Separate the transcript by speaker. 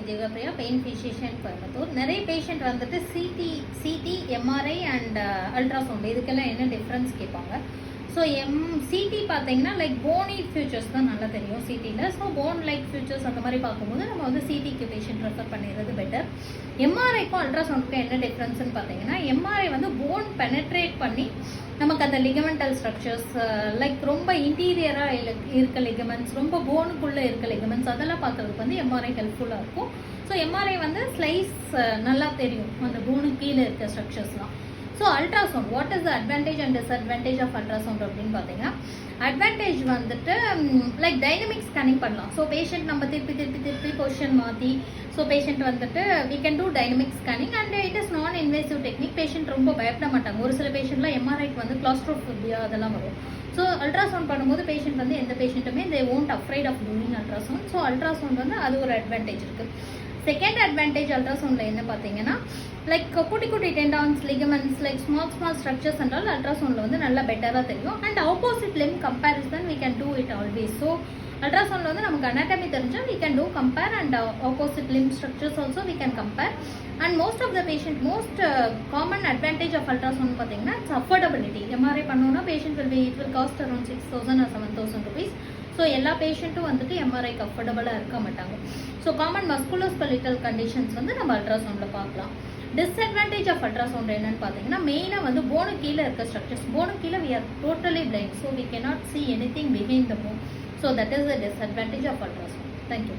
Speaker 1: Divyapriya, pain physician, Coimbatore. நிறைய patient வந்துட்டு CD, MRI and ultrasound இதுக்கெல்லாம் என்ன டிஃப்ரென்ஸ் கேட்பாங்க. ஸோ சிடி பார்த்தீங்கன்னா லைக் போனி ஃபியூச்சர்ஸ் தான் நல்லா தெரியும் சிடியில். ஸோ போன் லைக் ஃபியூச்சர்ஸ் அந்த மாதிரி பார்க்கும்போது நம்ம வந்து சிடிக்கு பேஷண்ட் ரெஃபர் பண்ணிடுறது பெட்டர். எம்ஆர்ஐக்கும் அல்ட்ராசவுண்டுக்கும் என்ன டிஃப்ரென்ஸ்னு பார்த்தீங்கன்னா, எம்ஆர்ஐ வந்து போன் பெனட்ரேட் பண்ணி நமக்கு அந்த லிகமெண்டல் ஸ்ட்ரக்சர்ஸ் லைக் ரொம்ப இன்டீரியராக இருக்க லிகமெண்ட்ஸ், ரொம்ப போனுக்குள்ளே இருக்க லிகமெண்ட்ஸ் அதெல்லாம் பார்க்குறதுக்கு வந்து எம்ஆர்ஐ ஹெல்ப்ஃபுல்லாக இருக்கும். ஸோ எம்ஆர்ஐ வந்து ஸ்லைஸ் நல்லா தெரியும் அந்த போனுக்கு கீழே இருக்க ஸ்ட்ரக்சர்ஸ்லாம். So ultrasound, what is the advantage and disadvantage of ultrasound அப்படின்னு பார்த்தீங்கன்னா, அட்வான்டேஜ் வந்துட்டு லைக் டைனமிக் ஸ்கேனிங் பண்ணலாம். ஸோ பேஷண்ட் நம்ம திருப்பி பொசிஷன் மாற்றி ஸோ பேஷண்ட் வந்துட்டு we can do dynamic scanning and it is non invasive technique. Patient ரொம்ப பயப்பட மாட்டாங்க. ஒரு சில பேஷண்ட்லாம் எம்ஆர்ஐக்கு வந்து கிளாஸ்ட்ரோஃபோபியா அதெல்லாம் வரும். ஸோ அல்ட்ராசவுண்ட் பண்ணும்போது பேஷண்ட் வந்து எந்த பேஷண்ட்டுமே they won't afraid of doing ultrasound. So ultrasound வந்து அது ஒரு அட்வான்டேஜ் இருக்குது. செகண்ட் அட்வான்டேஜ் அல்ட்ராசவுண்டில் என்ன பார்த்தீங்கன்னா, லைக் குட்டி குட்டி tendons, ligaments, like small structures என்றால் அல்ட்ராசவுண்டில் வந்து நல்லா பெட்டராக தெரியும். And opposite limb comparison we can do it always. So அல்ட்ராசவுண்டில் வந்து நமக்கு அனாட்டமி தெரிஞ்சால் we can do compare and opposite limb structures also we can compare. And most of the patient most common advantage of ultrasound பார்த்தீங்கன்னா it's affordability. MRI பண்ணோன்னா patient it will cost around 6,000 or 7,000 rupees. So எல்லா பேஷண்ட்டும் வந்துட்டு எம்ஆர்ஐக்கு அஃபோர்டபுளாக இருக்க மாட்டாங்க. So common musculoskeletal conditions வந்து நம்ம அல்ட்ராசவுண்டில் பார்க்கலாம். டிஸ்அட்வான்டேஜ் ஆஃப் அல்ட்ராசவுண்ட் என்னன்னு பார்த்தீங்கன்னா, மெயினாக வந்து போனு கீழே இருக்க ஸ்ட்ரக்சர்ஸ், போனு கீழே we are totally blind. So we cannot see anything behind the bone. So that is the disadvantage of ultrasound. Thank you.